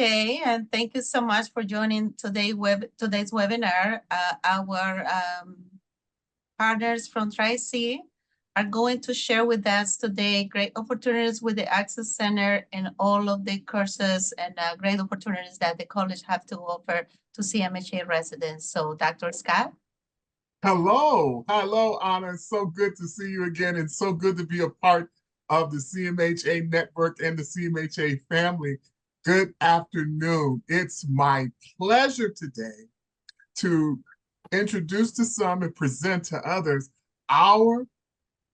CMHA, and thank you so much for joining today's webinar. Our partners from Tri-C are going to share with us today great opportunities with the Access Center and all of the courses and great opportunities that the college have to offer to CMHA residents. So, Dr. Scott? Hello, Anna. It's so good to see you again, and so good to be a part of the CMHA network and the CMHA family. Good afternoon. It's my pleasure today to introduce to some and present to others our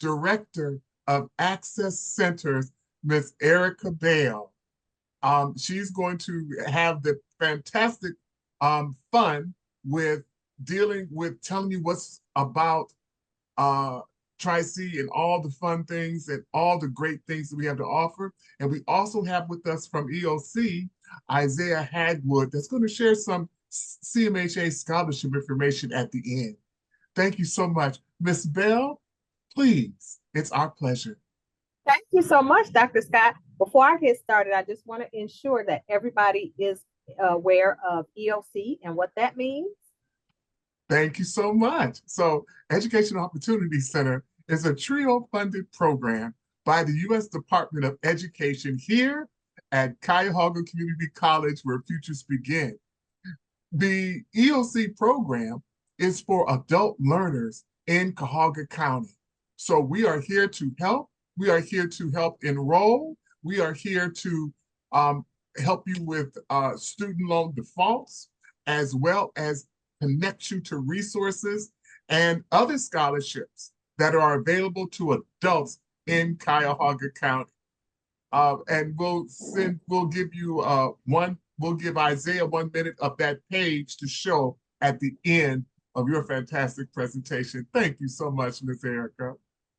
Director of Access Centers, Ms. Erica Bell. She's going to have the fantastic fun with telling you what's about Tri-C and all the fun things and all the great things that we have to offer. And we also have with us from EOC, Isaiah Hagwood, that's going to share some CMHA scholarship information at the end. Thank you so much. Ms. Bell, please, it's our pleasure. Thank you so much, Dr. Scott. Before I get started, I just want to ensure that everybody is aware of EOC and what that means. Thank you so much. So, Educational Opportunity Center is a TRIO-funded program by the U.S. Department of Education here at Cuyahoga Community College, where futures begin. The EOC program is for adult learners in Cuyahoga County. So we are here to help. We are here to help enroll. We are here to help you with student loan defaults, as well as connect you to resources and other scholarships that are available to adults in Cuyahoga County. And we'll give Isaiah 1 minute of that page to show at the end of your fantastic presentation. Thank you so much, Ms. Erica.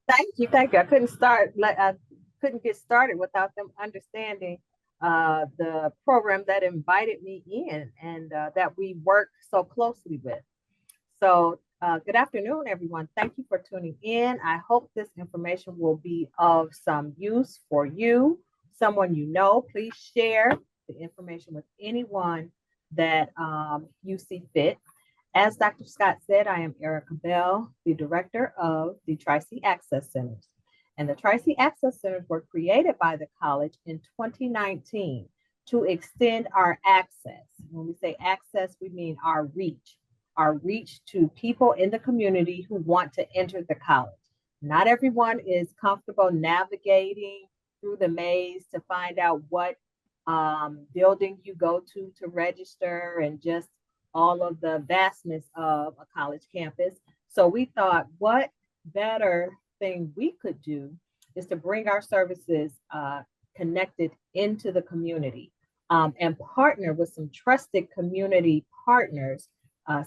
Thank you. I couldn't get started without them understanding the program that invited me in and that we work so closely with. So good afternoon, everyone. Thank you for tuning in. I hope this information will be of some use for you, someone you know. Please share the information with anyone that you see fit. As Dr. Scott said, I am Erica Bell, the director of the Tri-C Access Centers. And the Tri-C Access Centers were created by the college in 2019 to extend our access. When we say access, we mean our reach to people in the community who want to enter the college. Not everyone is comfortable navigating through the maze to find out what building you go to register and just all of the vastness of a college campus. So we thought, what better thing we could do is to bring our services connected into the community and partner with some trusted community partners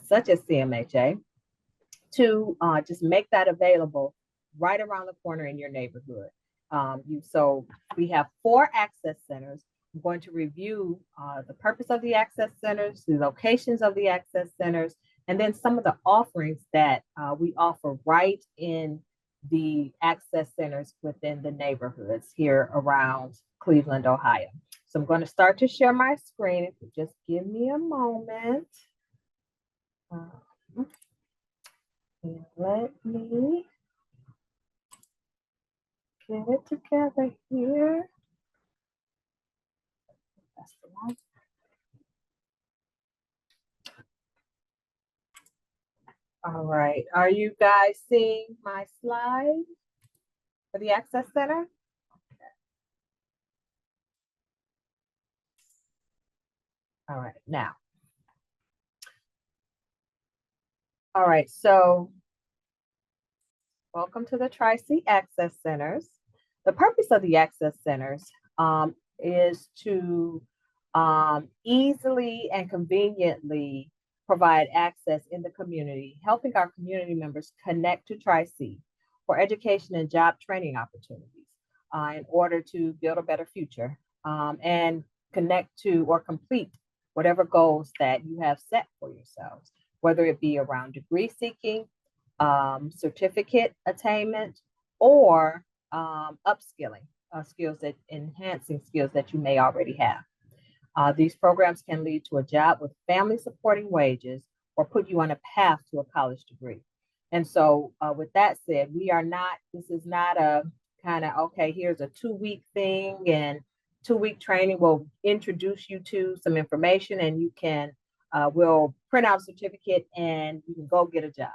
such as CMHA to just make that available right around the corner in your neighborhood. So we have 4 access centers. I'm going to review the purpose of the access centers, the locations of the access centers, and then some of the offerings that we offer right in the access centers within the neighborhoods here around Cleveland, Ohio. So I'm going to start to share my screen. If you just give me a moment. And let me get it together here. That's the one. All right, are you guys seeing my slide for the Access Center? Okay. All right, now. All right, so welcome to the Tri-C Access Centers. The purpose of the Access Centers is to easily and conveniently provide access in the community, helping our community members connect to Tri-C for education and job training opportunities in order to build a better future and connect to or complete whatever goals that you have set for yourselves, whether it be around degree seeking, certificate attainment, or upskilling, enhancing skills that you may already have. These programs can lead to a job with family supporting wages or put you on a path to a college degree. And so with that said, this is not a kind of, okay, here's a 2-week thing and 2-week training will introduce you to some information and you can, we'll print out a certificate and you can go get a job.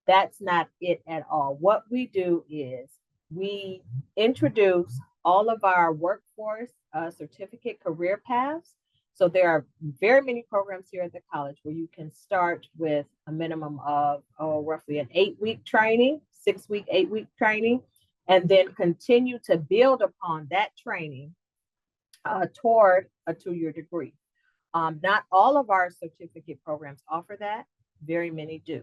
That's not it at all. What we do is we introduce all of our workforce certificate career paths. So there are very many programs here at the college where you can start with a minimum of roughly an 8-week training, 6-week, 8-week training, and then continue to build upon that training toward a 2-year degree. Not all of our certificate programs offer that, very many do.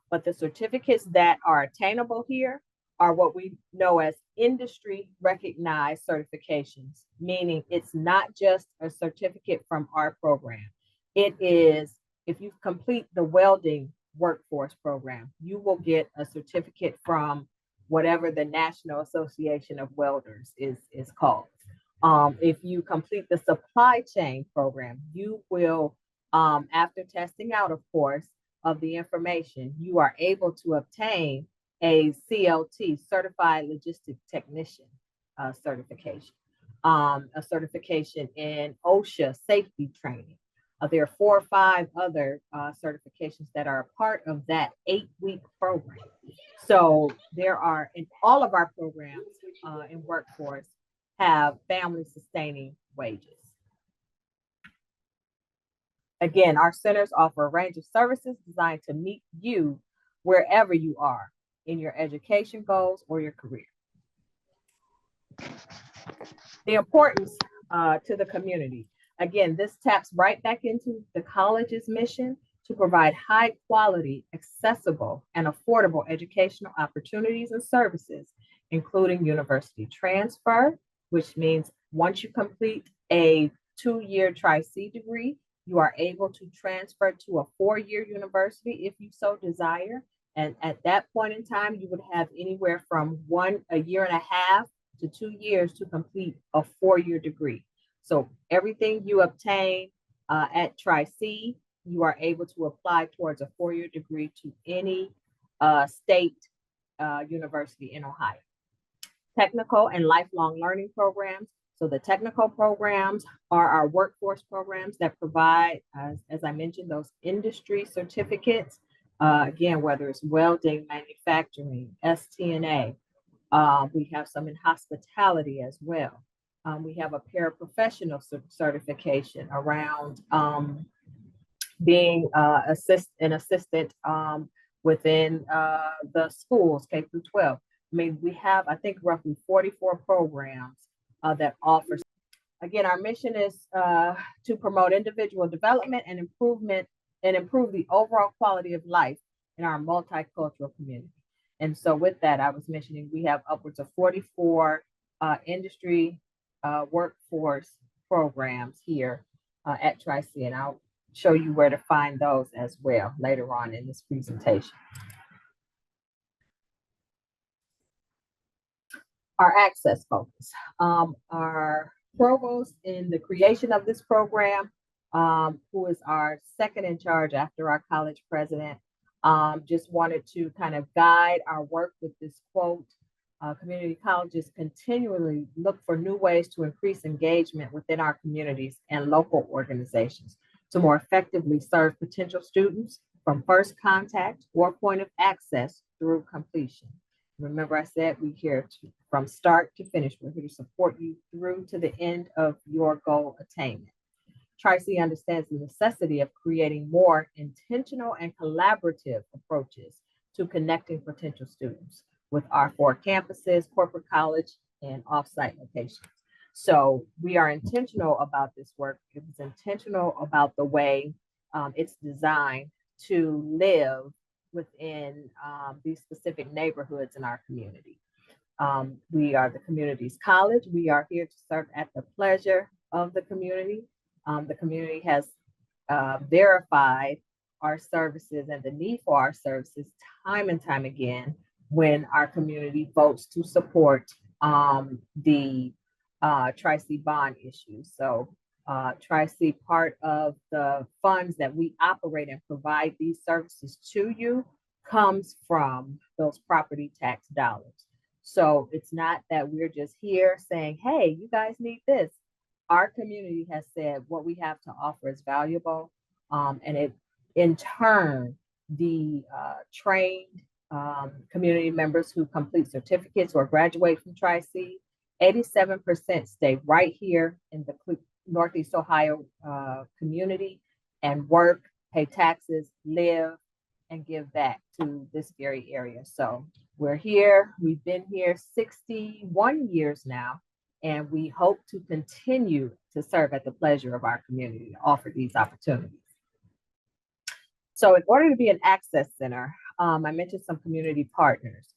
But the certificates that are attainable here are what we know as industry recognized certifications, meaning it's not just a certificate from our program. It is, if you complete the welding workforce program, you will get a certificate from whatever the National Association of Welders is called. If you complete the supply chain program, you will, after testing out, of course, of the information, you are able to obtain a CLT, Certified Logistics Technician certification, a certification in OSHA safety training. There are 4 or 5 other certifications that are a part of that 8-week program. So there are, in all of our programs in workforce, have family sustaining wages. Again, our centers offer a range of services designed to meet you wherever you are in your education goals or your career. The importance to the community. Again, this taps right back into the college's mission to provide high quality, accessible, and affordable educational opportunities and services, including university transfer, which means once you complete a 2-year Tri-C degree, you are able to transfer to a 4-year university if you so desire. And at that point in time, you would have anywhere from 1.5 years to 2 years to complete a 4-year degree. So everything you obtain at Tri-C, you are able to apply towards a 4-year degree to any state university in Ohio. Technical and lifelong learning programs. So the technical programs are our workforce programs that provide, as I mentioned, those industry certificates. Again, whether it's welding, manufacturing, STNA. We have some in hospitality as well. We have a paraprofessional certification around being an assistant within the schools, K through 12. I mean, we have, I think, roughly 44 programs that offer. Again, our mission is to promote individual development and improvement and improve the overall quality of life in our multicultural community. And so with that, I was mentioning we have upwards of 44 industry workforce programs here at Tri-C, and I'll show you where to find those as well later on in this presentation. Our access focus. Our provost in the creation of this program, who is our second in charge after our college president, just wanted to kind of guide our work with this quote. Community colleges continually look for new ways to increase engagement within our communities and local organizations to more effectively serve potential students from first contact or point of access through completion. Remember, I said we're here from start to finish. We're here to support you through to the end of your goal attainment. Tri-C understands the necessity of creating more intentional and collaborative approaches to connecting potential students with our 4 campuses, corporate college, and offsite locations. So we are intentional about this work. It was intentional about the way it's designed to live within these specific neighborhoods in our community. We are the community's college. We are here to serve at the pleasure of the community. The community has verified our services and the need for our services time and time again when our community votes to support the Tri-C bond issue. So Tri-C, part of the funds that we operate and provide these services to you comes from those property tax dollars. So it's not that we're just here saying, hey, you guys need this. Our community has said what we have to offer is valuable. And it, in turn, the trained community members who complete certificates or graduate from Tri-C, 87% stay right here in the Northeast Ohio community and work, pay taxes, live, and give back to this very area. So we're here. We've been here 61 years now, and we hope to continue to serve at the pleasure of our community to offer these opportunities. So in order to be an access center, I mentioned some community partners.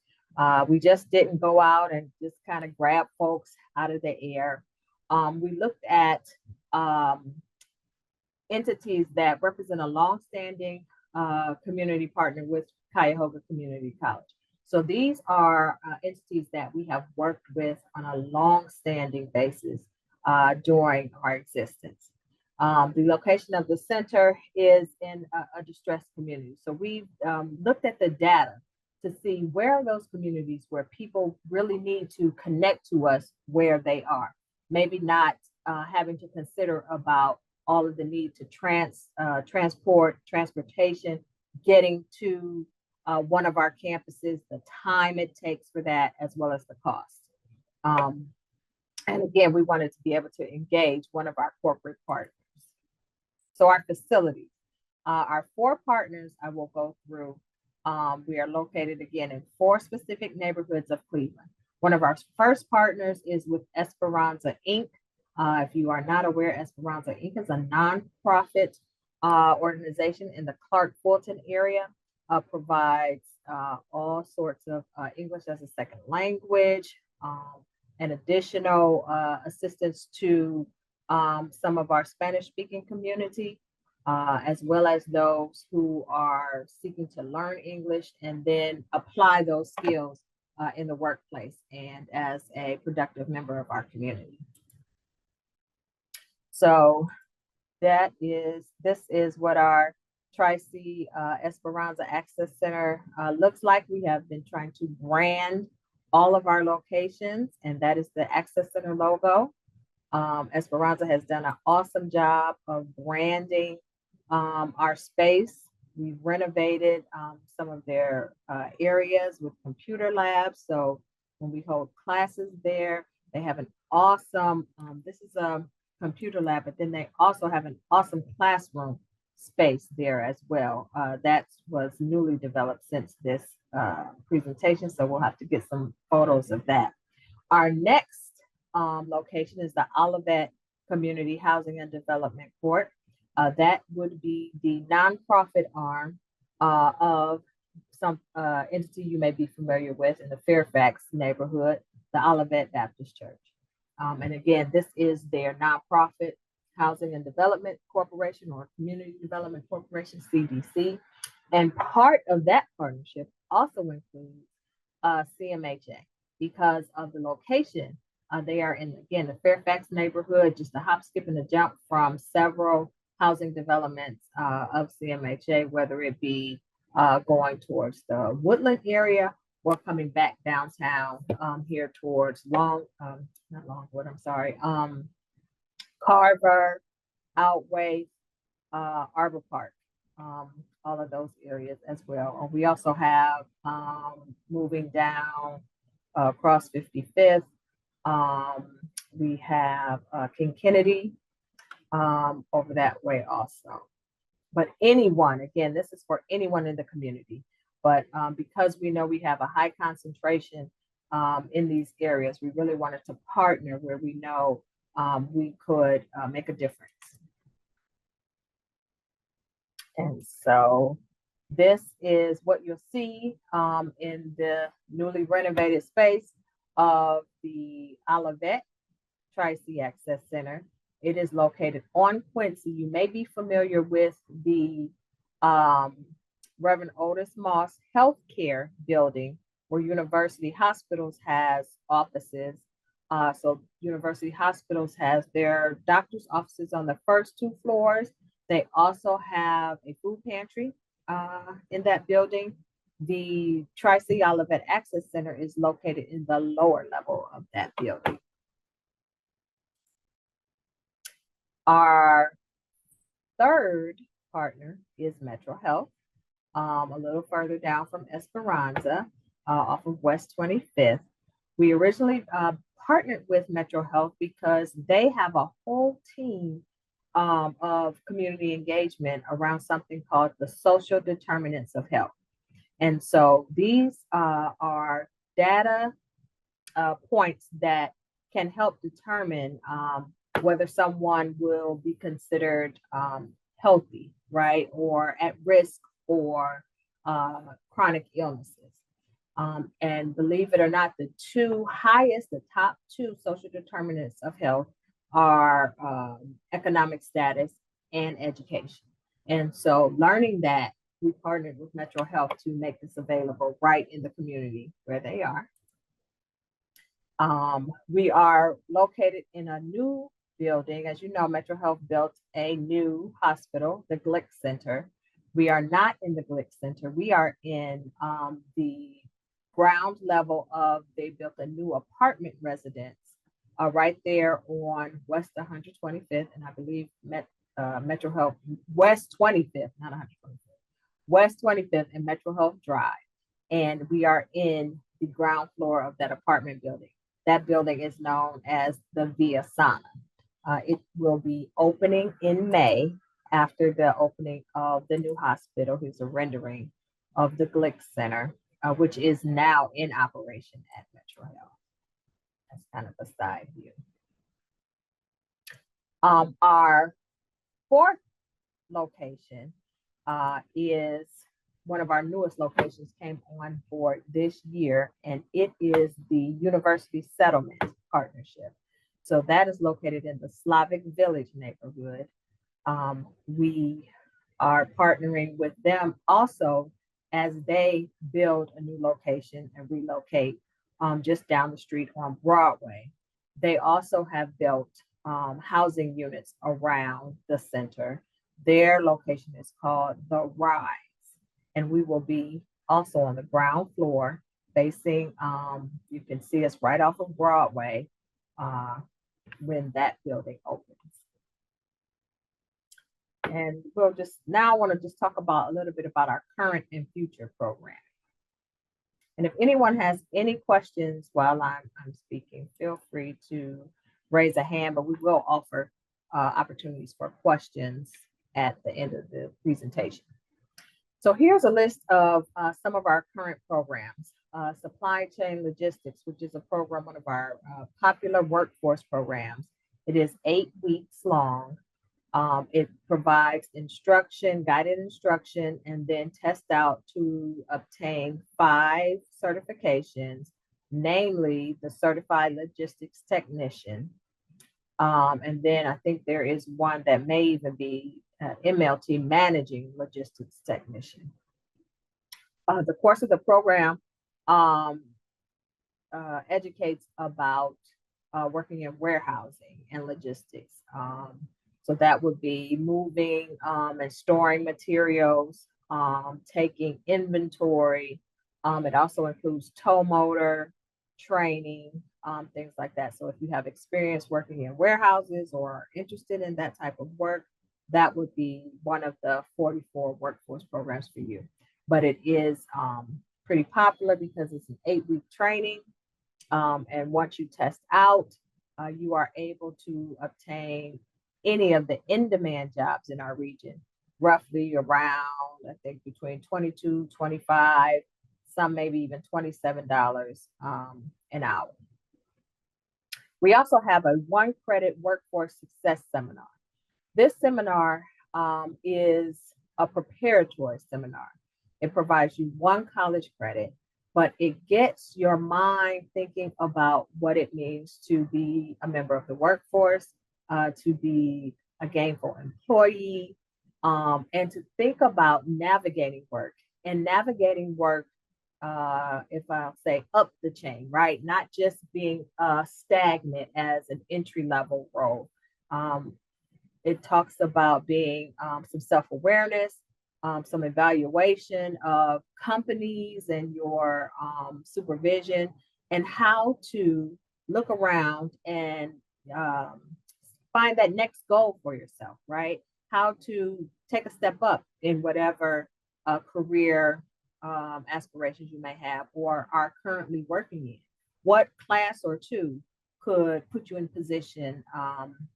We just didn't go out and just kind of grab folks out of the air. We looked at entities that represent a longstanding community partner with Cuyahoga Community College. So these are entities that we have worked with on a long-standing basis during our existence. The location of the center is in a distressed community. So we've looked at the data to see where are those communities where people really need to connect to us where they are. Maybe not having to consider about all of the need to transportation, getting to one of our campuses, the time it takes for that, as well as the cost. And again, we wanted to be able to engage one of our corporate partners. So our facilities, our 4 partners I will go through. We are located again in 4 specific neighborhoods of Cleveland. One of our first partners is with Esperanza Inc. If you are not aware, Esperanza Inc. is a nonprofit organization in the Clark-Fulton area, provides all sorts of English as a second language and additional assistance to some of our Spanish-speaking community, as well as those who are seeking to learn English and then apply those skills in the workplace and as a productive member of our community. So this is what our Tri-C Esperanza Access Center looks like. We have been trying to brand all of our locations, and that is the Access Center logo. Esperanza has done an awesome job of branding our space. We've renovated some of their areas with computer labs. So when we hold classes there, they have an awesome, this is a computer lab, but then they also have an awesome classroom space there as well. That was newly developed since this presentation. So we'll have to get some photos of that. Our next location is the Olivet Community Housing and Development Court. That would be the nonprofit arm of some entity you may be familiar with in the Fairfax neighborhood, the Olivet Baptist Church. And again, this is their nonprofit Housing and Development Corporation or Community Development Corporation, CDC. And part of that partnership also includes CMHA because of the location. They are in, again, the Fairfax neighborhood, just a hop, skip, and a jump from several housing developments of CMHA, whether it be going towards the Woodland area or coming back downtown here towards Carver, Outway, Arbor Park, all of those areas as well. We also have moving down across 55th. We have King Kennedy over that way also. But anyone, again, this is for anyone in the community. But because we know we have a high concentration in these areas, we really wanted to partner where we know we could make a difference. And so this is what you'll see in the newly renovated space of the Olivet Tri-C Access Center. It is located on Quincy. You may be familiar with the Reverend Otis Moss Healthcare Building, where University Hospitals has offices. So University Hospitals has their doctor's offices on the first 2 floors. They also have a food pantry in that building. The Tri-C Olivet Access Center is located in the lower level of that building. Our third partner is Metro Health, a little further down from Esperanza, off of West 25th. We originally partnered with Metro Health because they have a whole team of community engagement around something called the social determinants of health. And so these are data points that can help determine whether someone will be considered healthy, right, or at risk for chronic illnesses. And believe it or not, the top two social determinants of health are economic status and education. And so learning that, we partnered with Metro Health to make this available right in the community where they are. We are located in a new building. As you know, Metro Health built a new hospital, the Glick Center. We are not in the Glick Center. We are in the ground level of, they built a new apartment residence right there on West 125th, and I believe Metro Health, West 25th, not 125th, West 25th and Metro Health Drive. And we are in the ground floor of that apartment building. That building is known as the Via Sana. It will be opening in May after the opening of the new hospital. Here's a rendering of the Glick Center, which is now in operation at Metro Health. That's kind of a side view. Our fourth location is one of our newest locations, came on board this year, and it is the University Settlement Partnership. So that is located in the Slavic Village neighborhood. We are partnering with them also as they build a new location and relocate just down the street on Broadway. They also have built housing units around the center. Their location is called The Rise, and we will be also on the ground floor facing, you can see us right off of Broadway when that building opens. And we'll just now want to just talk about a little bit about our current and future program. And if anyone has any questions while I'm speaking, feel free to raise a hand, but we will offer opportunities for questions at the end of the presentation. So here's a list of some of our current programs. Supply Chain Logistics, which is a program, one of our popular workforce programs. It is 8 weeks long. It provides instruction, guided instruction, and then test out to obtain 5 certifications, namely the Certified Logistics Technician. And then I think there is one that may even be MLT, Managing Logistics Technician. The course of the program educates about working in warehousing and logistics. So that would be moving and storing materials, taking inventory. It also includes tow motor training, things like that. So if you have experience working in warehouses or are interested in that type of work, that would be one of the 44 workforce programs for you. But it is pretty popular because it's an 8-week training. And once you test out, you are able to obtain any of the in-demand jobs in our region, roughly around, I think, between $22, $25, some maybe even $27 an hour. We also have a 1-credit workforce success seminar. This seminar is a preparatory seminar. It provides you 1 college credit, but it gets your mind thinking about what it means to be a member of the workforce, to be a gainful employee, and to think about navigating work. And navigating work if I'll say up the chain, right? Not just being stagnant as an entry level role. It talks about being some self-awareness, some evaluation of companies and your supervision, and how to look around and um, find that next goal for yourself, right? How to take a step up in whatever career aspirations you may have or are currently working in. What class or two could put you in position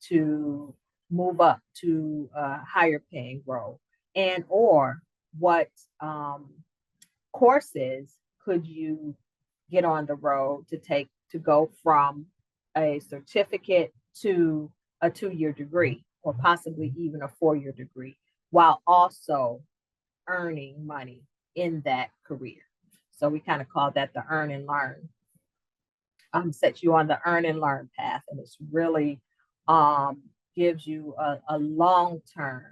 to move up to a higher paying role? And or what courses could you get on the road to take to go from a certificate to a 2-year degree or possibly even a 4-year degree while also earning money in that career? So we kind of call that the earn and learn. Sets you on the earn and learn path, and it's really gives you a long-term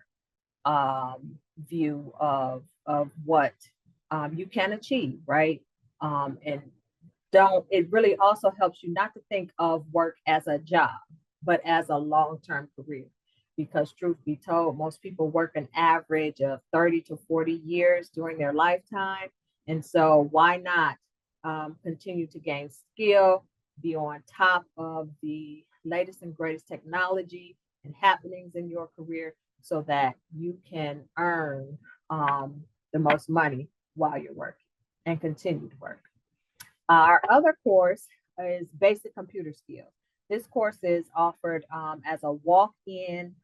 view of what you can achieve, right? And it really also helps you not to think of work as a job, but as a long-term career. Because truth be told, most people work an average of 30 to 40 years during their lifetime. And so why not continue to gain skill, be on top of the latest and greatest technology and happenings in your career so that you can earn the most money while you're working and continue to work. Our other course is basic computer skills. This course is offered as a walk-in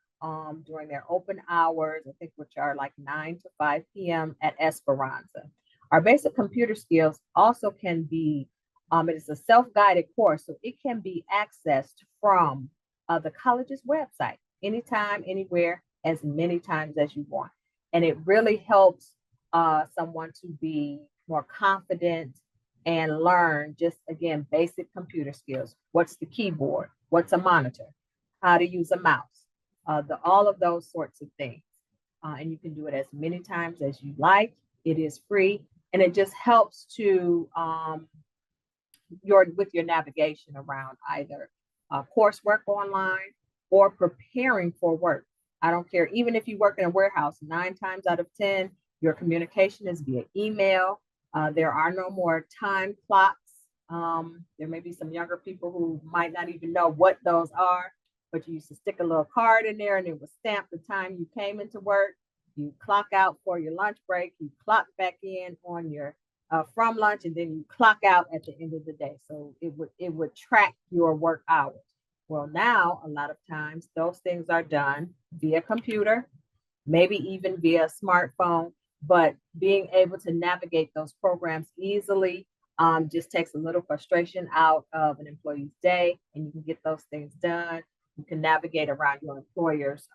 during their open hours, I think, which are like 9 to 5 p.m. at Esperanza. Our basic computer skills also can be, it is a self-guided course, so it can be accessed from the college's website anytime, anywhere, as many times as you want. And it really helps someone to be more confident and learn just, again, basic computer skills. What's the keyboard? What's a monitor? How to use a mouse? All of those sorts of things. And you can do it as many times as you like. It is free, and it just helps to with your navigation around either coursework online or preparing for work. I don't care, even if you work in a warehouse, 9 times out of 10, your communication is via email. There are no more time clocks. There may be some younger people who might not even know what those are, but you used to stick a little card in there and it would stamp the time you came into work. You clock out for your lunch break, you clock back in on your from lunch, and then you clock out at the end of the day. So it would track your work hours. Well, now a lot of times those things are done via computer, maybe even via smartphone, but being able to navigate those programs easily just takes a little frustration out of an employee's day, and you can get those things done. You can navigate around your employer's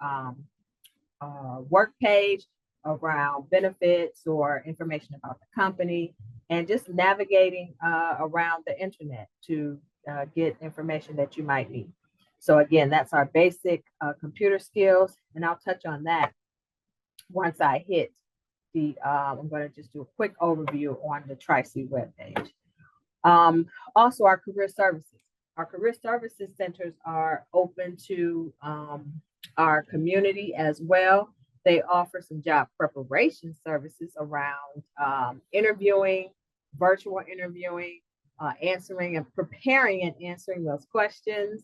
work page, around benefits or information about the company, and just navigating around the internet to get information that you might need. So again, that's our basic computer skills, and I'll touch on that once I hit I'm going to just do a quick overview on the Tri-C webpage. Also, our career services. Our career services centers are open to our community as well. They offer some job preparation services around interviewing, virtual interviewing, answering and preparing and answering those questions,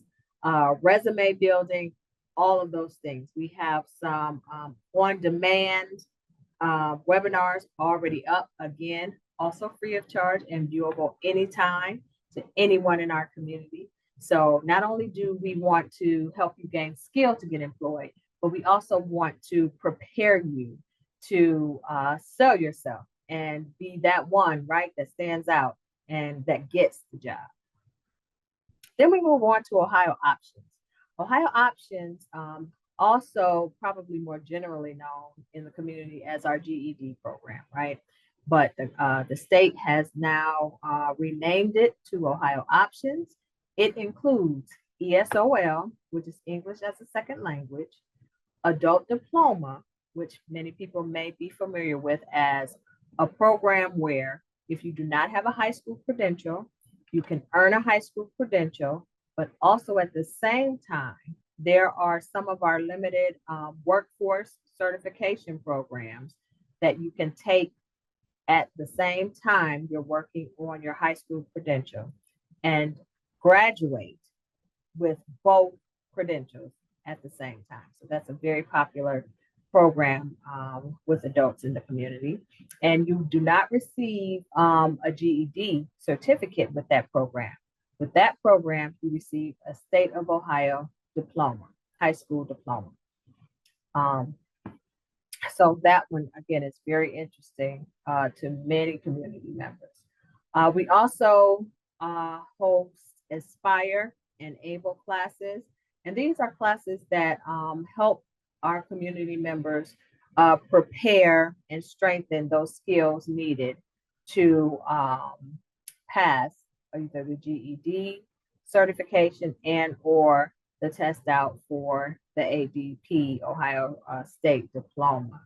resume building, all of those things. We have some on-demand webinars already up, again, also free of charge and viewable anytime to anyone in our community. So not only do we want to help you gain skill to get employed, but we also want to prepare you to sell yourself and be that one, right, that stands out and that gets the job. Then we move on to Ohio Options. Ohio Options, also probably more generally known in the community as our GED program, right? But the state has now renamed it to Ohio Options. It includes ESOL, which is English as a second language, adult diploma, which many people may be familiar with as a program where if you do not have a high school credential, you can earn a high school credential, but also at the same time, there are some of our limited workforce certification programs that you can take at the same time you're working on your high school credential and graduate with both credentials at the same time. So that's a very popular program with adults in the community. And you do not receive a GED certificate with that program. With that program, you receive a state of Ohio diploma, high school diploma. So that one, again, is very interesting to many community members. We also host Aspire and ABLE classes. And these are classes that help our community members prepare and strengthen those skills needed to pass either the GED certification and or the test out for the ADP, Ohio State Diploma.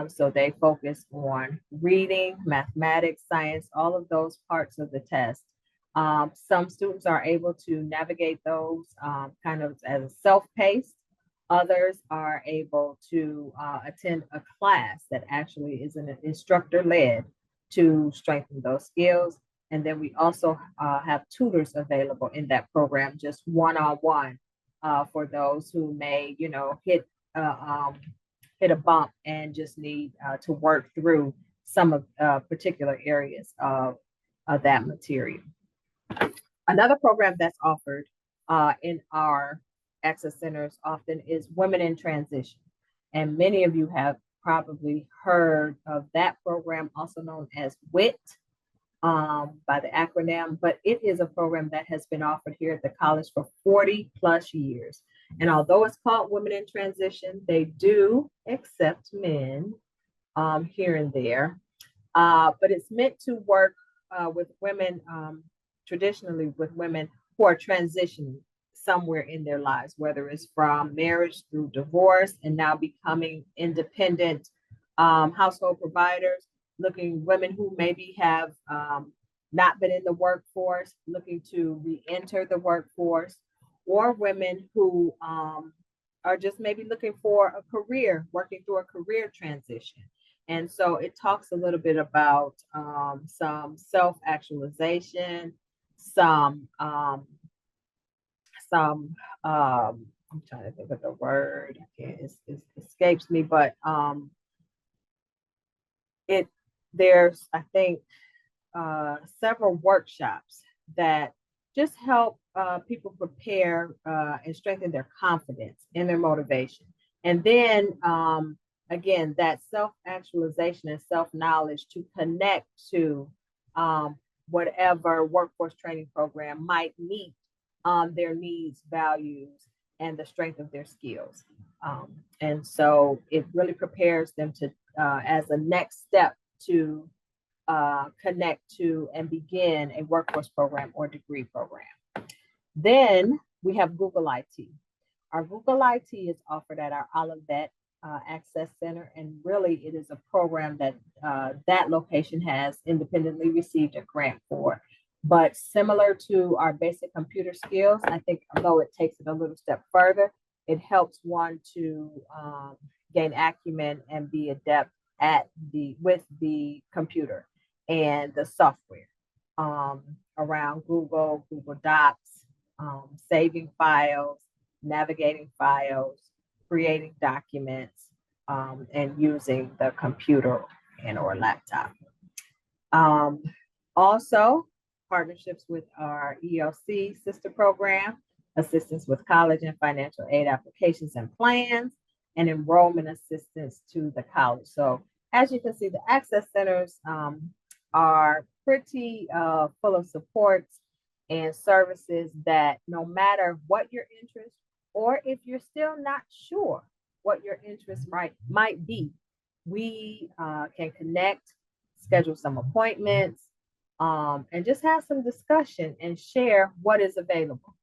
So they focus on reading, mathematics, science, all of those parts of the test. Some students are able to navigate those kind of as self-paced. Others are able to attend a class that actually is an instructor-led to strengthen those skills. And then we also have tutors available in that program, just one-on-one for those who may, hit a bump and just need to work through some of particular areas of that material. Another program that's offered in our access centers often is Women in Transition. And many of you have probably heard of that program, also known as WIT by the acronym, but it is a program that has been offered here at the college for 40 plus years. And although it's called Women in Transition, they do accept men here and there, but it's meant to work with women, traditionally with women who are transitioning somewhere in their lives, whether it's from marriage through divorce and now becoming independent household providers, women who maybe have not been in the workforce, looking to re-enter the workforce, or women who are just maybe looking for a career, working through a career transition. And so it talks a little bit about some self-actualization, I'm trying to think of the word, it escapes me, but there's, I think, several workshops that just help people prepare and strengthen their confidence and their motivation. And then again, that self-actualization and self-knowledge to connect to whatever workforce training program might meet their needs, values, and the strength of their skills. And so it really prepares them to, as a next step, to connect to and begin a workforce program or degree program. Then we have Google IT. Our Google IT is offered at our Olivet Access Center, and really it is a program that that location has independently received a grant for. But similar to our basic computer skills, I think although it takes it a little step further, it helps one to gain acumen and be adept with the computer and the software around Google Docs, saving files, navigating files, creating documents, and using the computer and or laptop. Also, partnerships with our ELC sister program, assistance with college and financial aid applications and plans, and enrollment assistance to the college. So as you can see, the access centers are pretty full of supports and services that no matter what your interest, or if you're still not sure what your interest might be, we can connect, schedule some appointments, and just have some discussion and share what is available.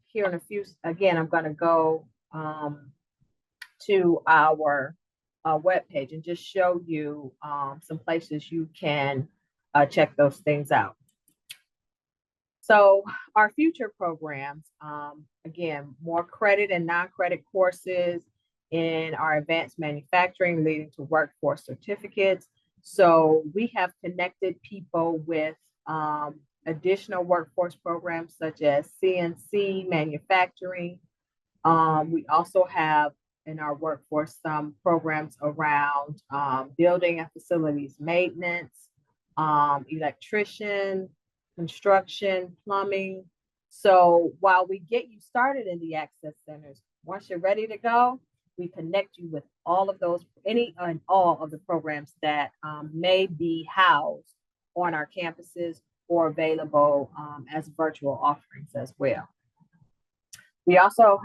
Here in a few, again, I'm going to go to our webpage and just show you some places you can check those things out. So our future programs, again, more credit and non-credit courses in our advanced manufacturing leading to workforce certificates. So we have connected people with additional workforce programs such as CNC manufacturing. We also have in our workforce some programs around building and facilities maintenance, electrician, construction, plumbing. So while we get you started in the access centers, once you're ready to go, we connect you with all of those, any and all of the programs that may be housed on our campuses or available as virtual offerings as well. We also,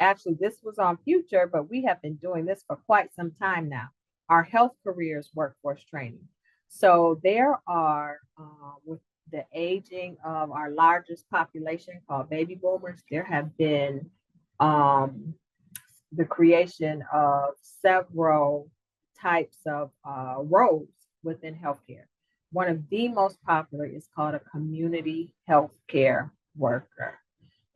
actually, this was on future, but we have been doing this for quite some time now, our health careers workforce training. So there are, with the aging of our largest population called baby boomers, there have been the creation of several types of roles within healthcare. One of the most popular is called a community healthcare worker.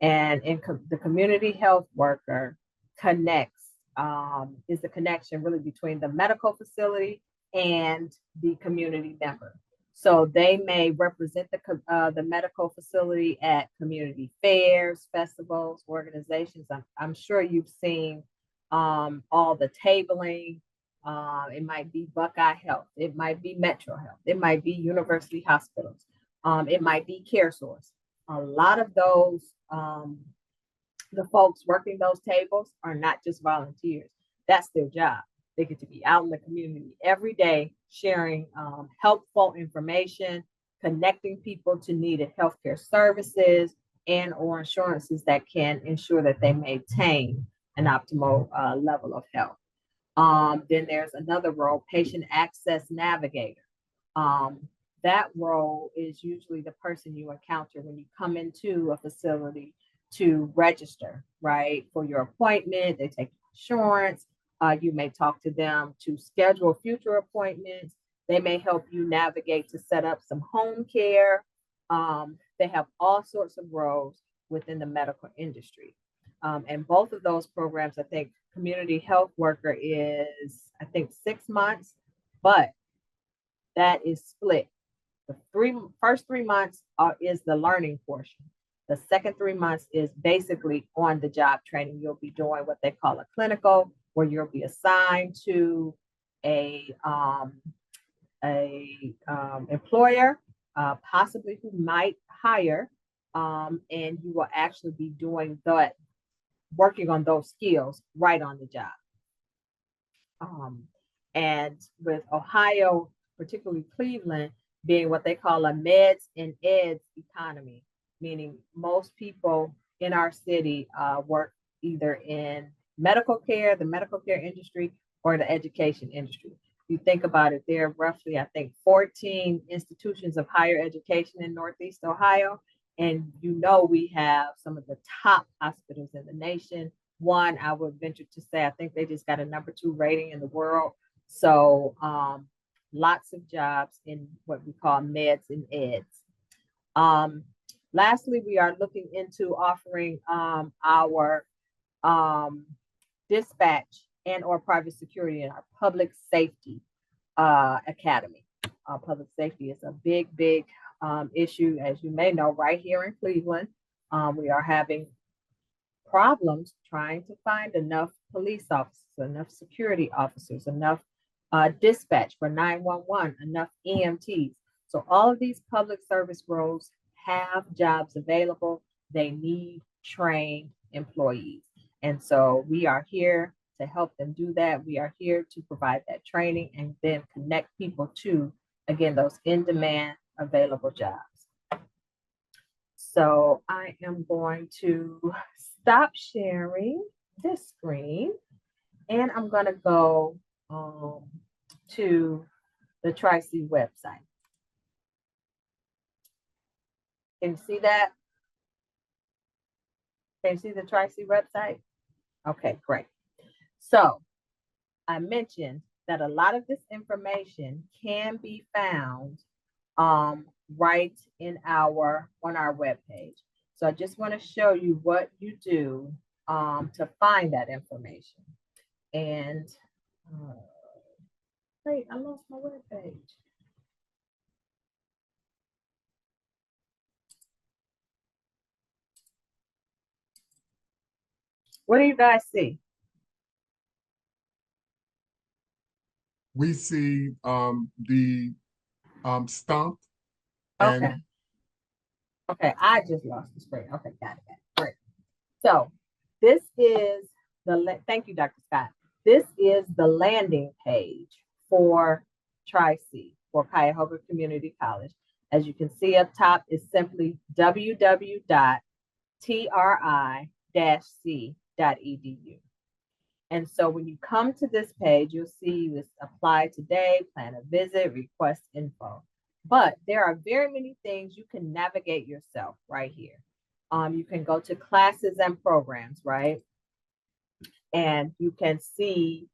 And the community health worker connects, is the connection really between the medical facility and the community member. So they may represent the medical facility at community fairs, festivals, organizations. I'm sure you've seen all the tabling. It might be Buckeye Health. It might be Metro Health. It might be University Hospitals. It might be CareSource. A lot of those, the folks working those tables are not just volunteers. That's their job. They get to be out in the community every day, sharing helpful information, connecting people to needed healthcare services and or insurances that can ensure that they maintain an optimal level of health. Then there's another role, patient access navigator. That role is usually the person you encounter when you come into a facility to register, right, for your appointment. They take insurance. You may talk to them to schedule future appointments. They may help you navigate to set up some home care. They have all sorts of roles within the medical industry. And both of those programs, I think community health worker is, I think, 6 months, but that is split. The first 3 months is the learning portion. The second 3 months is basically on the job training. You'll be doing what they call a clinical, where you'll be assigned to a employer, possibly who might hire, and you will actually be doing that, working on those skills right on the job. And with Ohio, particularly Cleveland, being what they call a meds and eds economy, meaning most people in our city work either in medical care, the medical care industry, or the education industry. If you think about it, there are roughly, I think, 14 institutions of higher education in Northeast Ohio. And you know, we have some of the top hospitals in the nation. One, I would venture to say, I think they just got a #2 rating in the world. So lots of jobs in what we call meds and eds. Lastly, we are looking into offering our dispatch and or private security in our public safety academy. Public safety is a big issue, as you may know, right here in Cleveland. We are having problems trying to find enough police officers, enough security officers, enough dispatch for 911, enough EMTs. So all of these public service roles have jobs available. They need trained employees. And so we are here to help them do that. We are here to provide that training and then connect people to, again, those in-demand available jobs. So I am going to stop sharing this screen and I'm going to go to the Tri-C website. Can you see that? Can you see the Tri-C website? Okay, great. So I mentioned that a lot of this information can be found right on our webpage. So I just want to show you what you do to find that information. And wait, I lost my webpage. What do you guys see? We see the stump. And Okay. Okay, I just lost the screen. Okay, got it. Great. So this is thank you, Dr. Scott. This is the landing page for Tri-C, for Cuyahoga Community College. As you can see up top, it's simply www.tri-c.edu. And so when you come to this page, you'll see this apply today, plan a visit, request info. But there are very many things you can navigate yourself right here. You can go to classes and programs, right? And you can see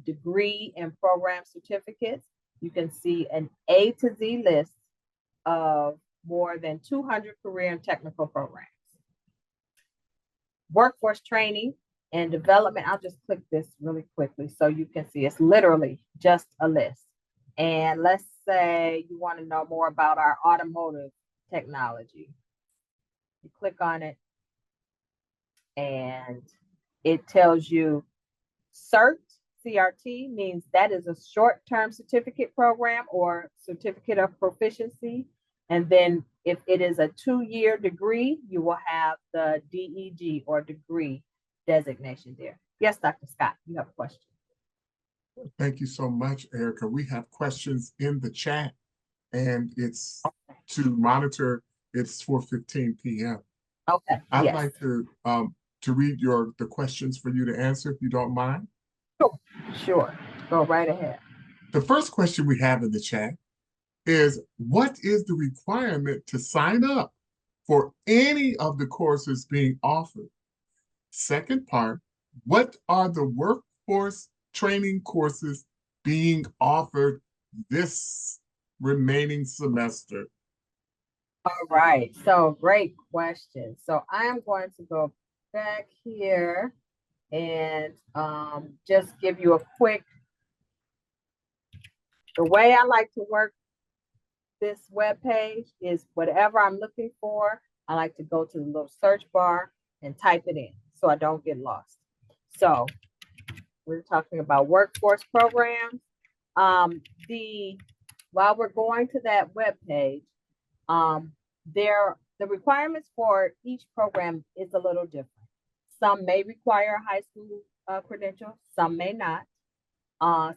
degree and program certificates. You can see an A to Z list of more than 200 career and technical programs. Workforce training and development. I'll just click this really quickly so you can see it's literally just a list. And let's say you want to know more about our automotive technology. You click on it and it tells you CRT means that is a short-term certificate program or certificate of proficiency. And then if it is a 2-year degree, you will have the DEG or degree designation there. Yes, Dr. Scott, you have a question. Thank you so much, Erica. We have questions in the chat, and it's to monitor. It's 4:15 p.m. Okay. I'd like to read the questions for you to answer, if you don't mind. Sure. Go right ahead. The first question we have in the chat is, what is the requirement to sign up for any of the courses being offered? Second part, what are the workforce training courses being offered this remaining semester? All right, so great question. So I am going to go back here and just give you a quick, the way I like to work this web page is whatever I'm looking for, I like to go to the little search bar and type it in so I don't get lost. So we're talking about workforce programs. While we're going to that web page, the requirements for each program is a little different. Some may require a high school credential, some may not.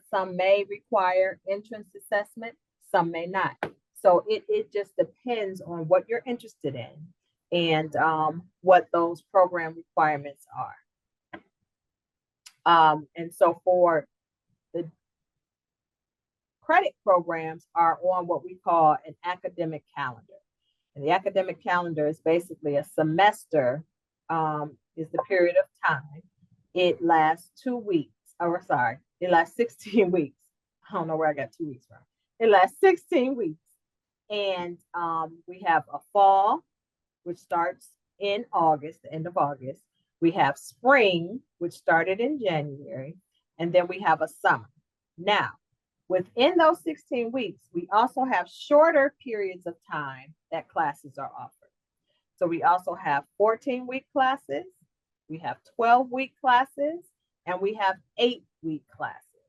Some may require entrance assessment, some may not. So it just depends on what you're interested in and what those program requirements are. And so for the credit programs are on what we call an academic calendar. And the academic calendar is basically a semester is the period of time. It lasts 2 weeks, or sorry, it lasts 16 weeks. I don't know where I got 2 weeks from. It lasts 16 weeks. And we have a fall, which starts in August, the end of August. We have spring, which started in January. And then we have a summer. Now, within those 16 weeks, we also have shorter periods of time that classes are offered. So we also have 14-week classes, we have 12-week classes, and we have 8-week classes.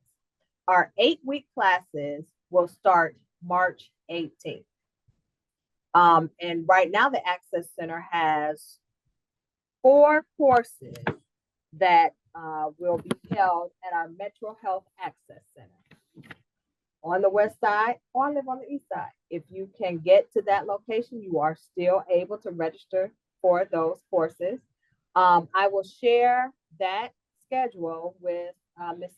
Our 8-week classes will start March 18th. And right now, the Access Center has 4 courses that will be held at our Metro Health Access Center on the west side, or I live on the east side. If you can get to that location, you are still able to register for those courses. I will share that schedule with Ms.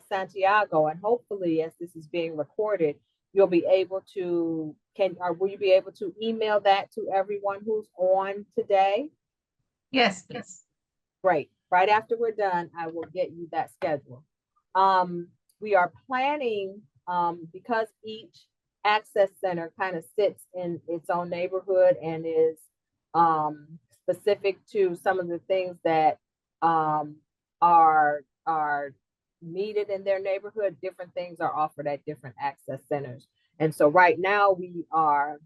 Santiago, and hopefully, as this is being recorded, you'll be able to, will you be able to email that to everyone who's on today? Yes, please. Great. Right after we're done, I will get you that schedule. we are planning, because each access center kind of sits in its own neighborhood and is specific to some of the things that are needed in their neighborhood. Different things are offered at different access centers. And so right now we are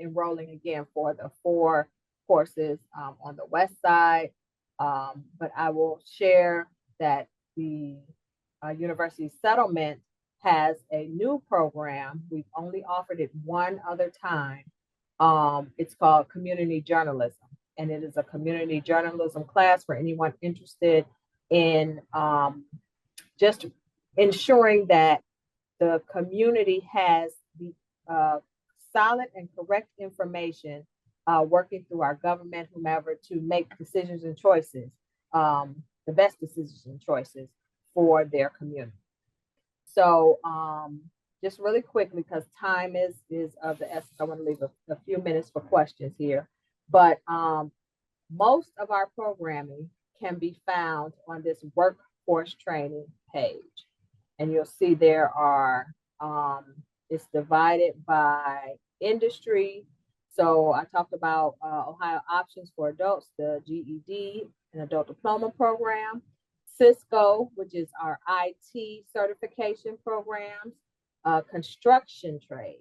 enrolling again for the 4 courses on the west side. But I will share that the University Settlement has a new program. We've only offered it one other time. It's called Community Journalism, and it is a community journalism class for anyone interested in just ensuring that the community has the solid and correct information working through our government, whomever, to make decisions and choices, the best decisions and choices for their community. So just really quickly, because time is of the essence, I want to leave a few minutes for questions here. But most of our programming can be found on this workforce training page. And you'll see there are, it's divided by industry. So I talked about Ohio Options for Adults, the GED, an adult diploma program. Cisco, which is our IT certification programs, construction trades,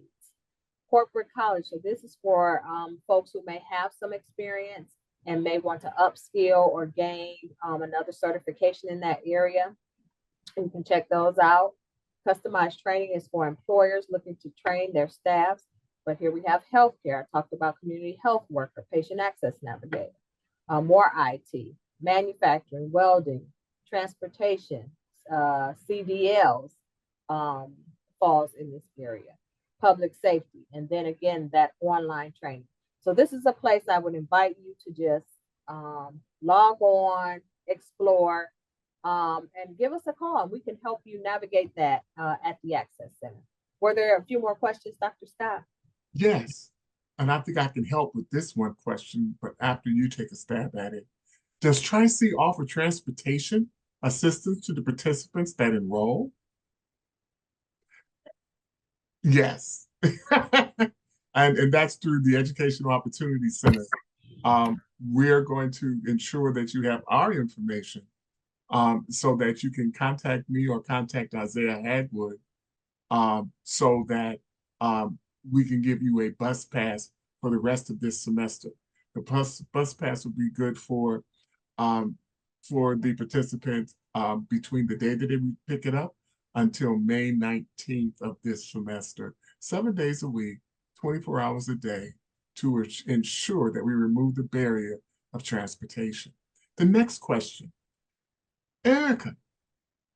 corporate college. So this is for folks who may have some experience and may want to upskill or gain another certification in that area. You can check those out. Customized training is for employers looking to train their staffs. But here we have healthcare. I talked about community health worker, patient access navigator, more IT, manufacturing, welding, transportation, CDLs falls in this area, public safety, and then again, that online training. So this is a place I would invite you to just log on, explore, and give us a call. We can help you navigate that at the Access Center. Were there a few more questions, Dr. Scott? Yes. And I think I can help with this one question, but after you take a stab at it. Does Tri-C offer transportation assistance to the participants that enroll? Yes. And that's through the Educational Opportunity Center. We're going to ensure that you have our information so that you can contact me or contact Isaiah Hagwood so that we can give you a bus pass for the rest of this semester. The bus pass will be good for the participants between the day that they pick it up until May 19th of this semester, 7 days a week, 24 hours a day, to ensure that we remove the barrier of transportation. The next question, Erica,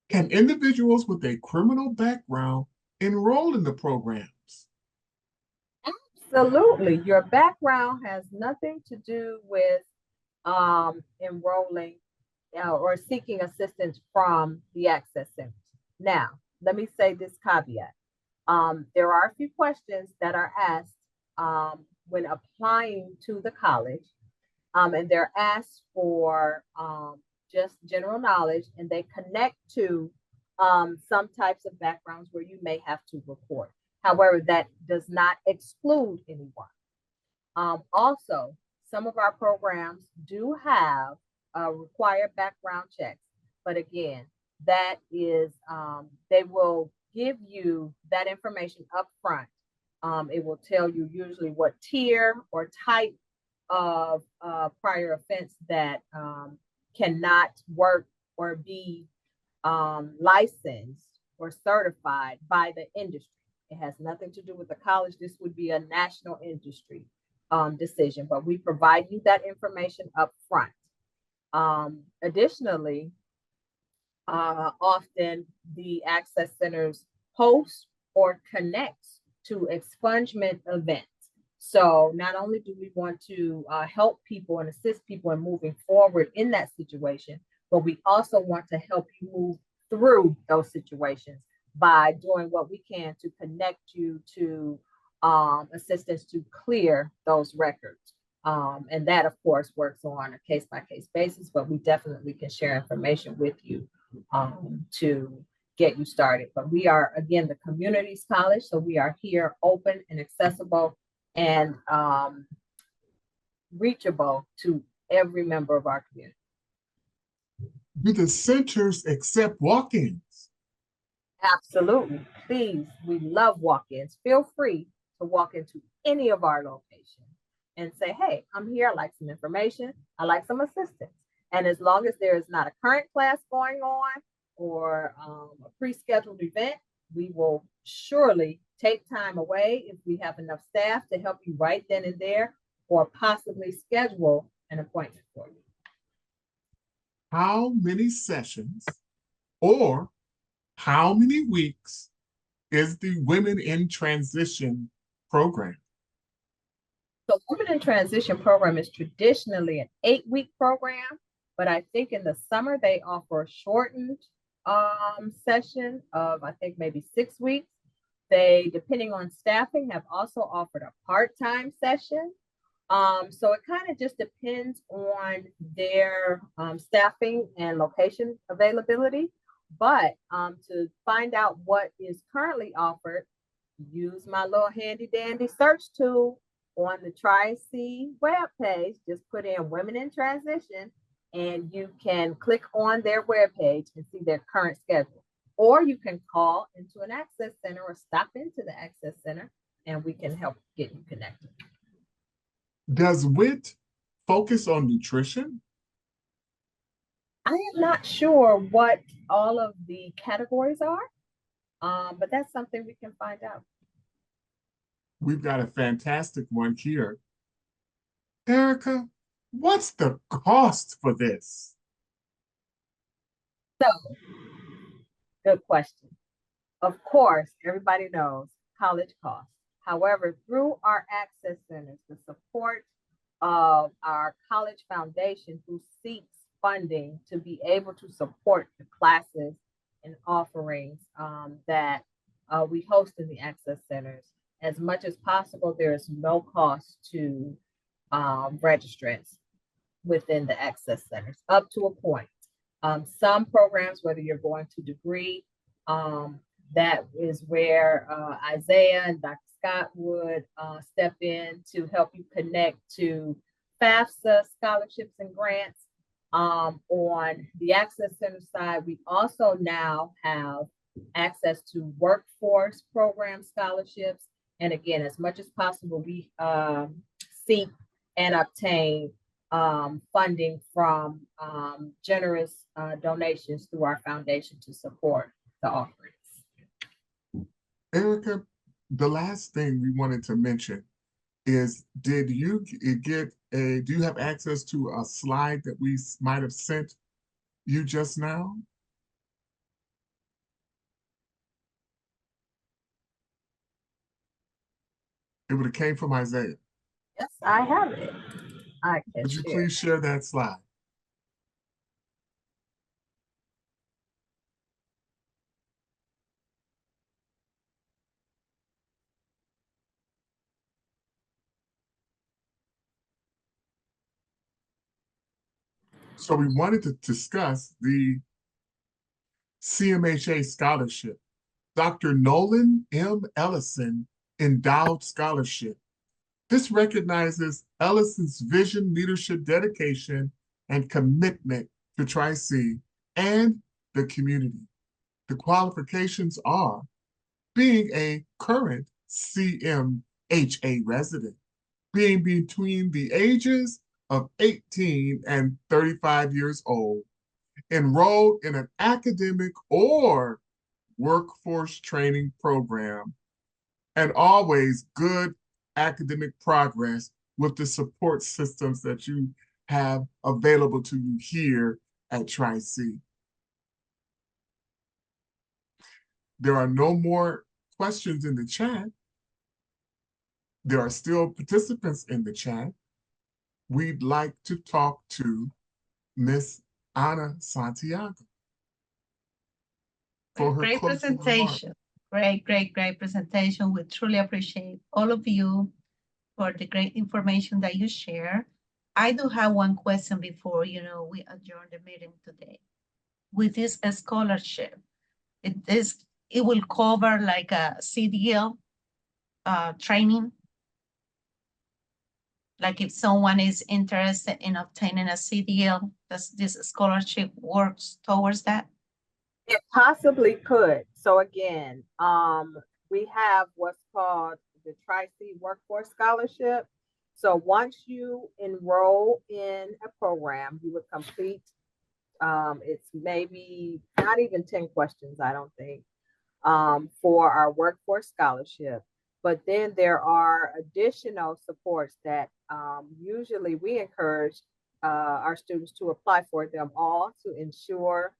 can individuals with a criminal background enroll in the programs? Absolutely. Your background has nothing to do with enrolling or seeking assistance from the Access Center. Now, let me say this caveat. There are a few questions that are asked when applying to the college, and they're asked for just general knowledge, and they connect to some types of backgrounds where you may have to report. However, that does not exclude anyone. Also, some of our programs do have required background checks, but again, that is, they will give you that information up front. It will tell you usually what tier or type of prior offense that cannot work or be licensed or certified by the industry. It has nothing to do with the college. This would be a national industry decision, but we provide you that information up front. Additionally, often the Access Centers host or connects to expungement events. So not only do we want to help people and assist people in moving forward in that situation, but we also want to help you move through those situations by doing what we can to connect you to assistance to clear those records. And that, of course, works on a case-by-case basis, but we definitely can share information with you to get you started. But we are, again, the communities college, so we are here open and accessible and reachable to every member of our community. Do the centers accept walk-ins? Absolutely. Please, we love walk-ins. Feel free to walk into any of our locations and say, hey, I'm here. I'd like some information. I'd like some assistance. And as long as there is not a current class going on or a pre-scheduled event, we will surely take time away if we have enough staff to help you right then and there, or possibly schedule an appointment for you. How many sessions or how many weeks is the Women in Transition program? So Women in Transition program is traditionally an 8-week program, but I think in the summer they offer a shortened session of, I think, maybe 6 weeks. They, depending on staffing, have also offered a part-time session. So it kind of just depends on their staffing and location availability. But to find out what is currently offered, use my little handy dandy search tool on the Tri-C webpage. Just put in Women in Transition and you can click on their webpage and see their current schedule. Or you can call into an access center or stop into the access center and we can help get you connected. Does WIT focus on nutrition? I am not sure what all of the categories are, but that's something we can find out. We've got a fantastic one here. Erica, what's the cost for this? So, good question. Of course, everybody knows college costs. However, through our access centers, the support of our college foundation, who seeks funding to be able to support the classes and offerings that we host in the access centers, as much as possible, there is no cost to registrants within the access centers, up to a point. Some programs, whether you're going to degree, that is where Isaiah and Dr. Scott would step in to help you connect to FAFSA scholarships and grants. On the Access Center side, we also now have access to workforce program scholarships. And again, as much as possible, we seek and obtain funding from generous donations through our foundation to support the offerings. Erica, the last thing we wanted to mention is, do you have access to a slide that we might have sent you just now? It would have came from Isaiah. Yes, I have it. I can Would you share. please share that slide? So we wanted to discuss the CMHA scholarship. Dr. Nolan M. Ellison Endowed Scholarship. This recognizes Ellison's vision, leadership, dedication, and commitment to Tri-C and the community. The qualifications are being a current CMHA resident, being between the ages of 18 and 35 years old, enrolled in an academic or workforce training program, and always good academic progress with the support systems that you have available to you here at Tri-C. There are no more questions in the chat. There are still participants in the chat. We'd like to talk to Miss Ana Santiago for her Great closing presentation. Great presentation. We truly appreciate all of you for the great information that you share. I do have one question before we adjourn the meeting today. With this scholarship, It will cover like a CDL training. Like if someone is interested in obtaining a CDL, does this scholarship works towards that? It possibly could. So again, we have what's called the Tri-C Workforce Scholarship. So once you enroll in a program, you would complete, it's maybe not even 10 questions, I don't think, for our workforce scholarship. But then there are additional supports that usually we encourage our students to apply for them all to ensure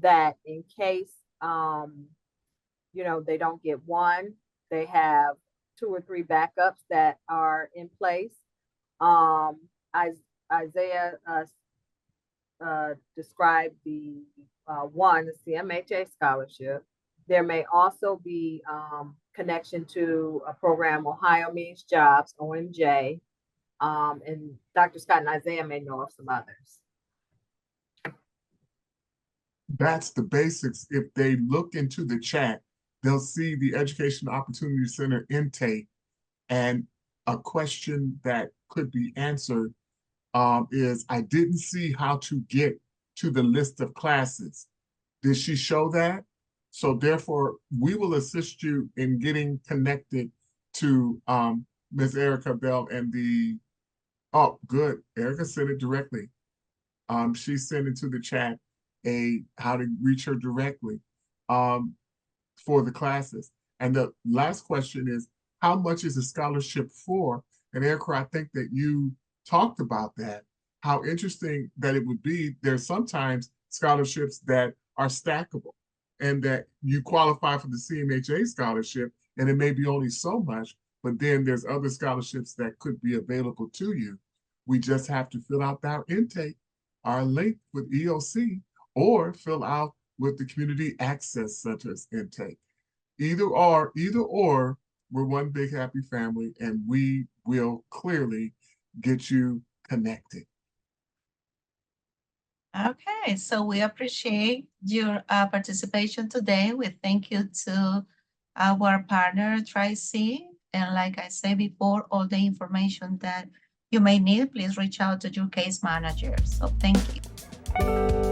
that in case they don't get one, they have 2 or 3 backups that are in place. Isaiah described the CMHA scholarship. There may also be connection to a program, Ohio Means Jobs, OMJ, and Dr. Scott and Isaiah may know of some others. That's the basics. If they look into the chat, they'll see the Education Opportunity Center intake, and a question that could be answered is, I didn't see how to get to the list of classes. Did she show that? So therefore, we will assist you in getting connected to Ms. Erica Bell and oh, good. Erica sent it directly. She sent it to the chat, how to reach her directly for the classes. And the last question is, how much is a scholarship for? And Erica, I think that you talked about that, how interesting that it would be. There's sometimes scholarships that are stackable and that you qualify for the CMHA scholarship and it may be only so much, but then there's other scholarships that could be available to you. We just have to fill out our intake, our link with EOC, or fill out with the community access center's intake. Either or, we're one big happy family, and we will clearly get you connected. Okay, so we appreciate your participation today. We thank you to our partner, Tri-C. And like I said before, all the information that you may need, please reach out to your case manager. So thank you.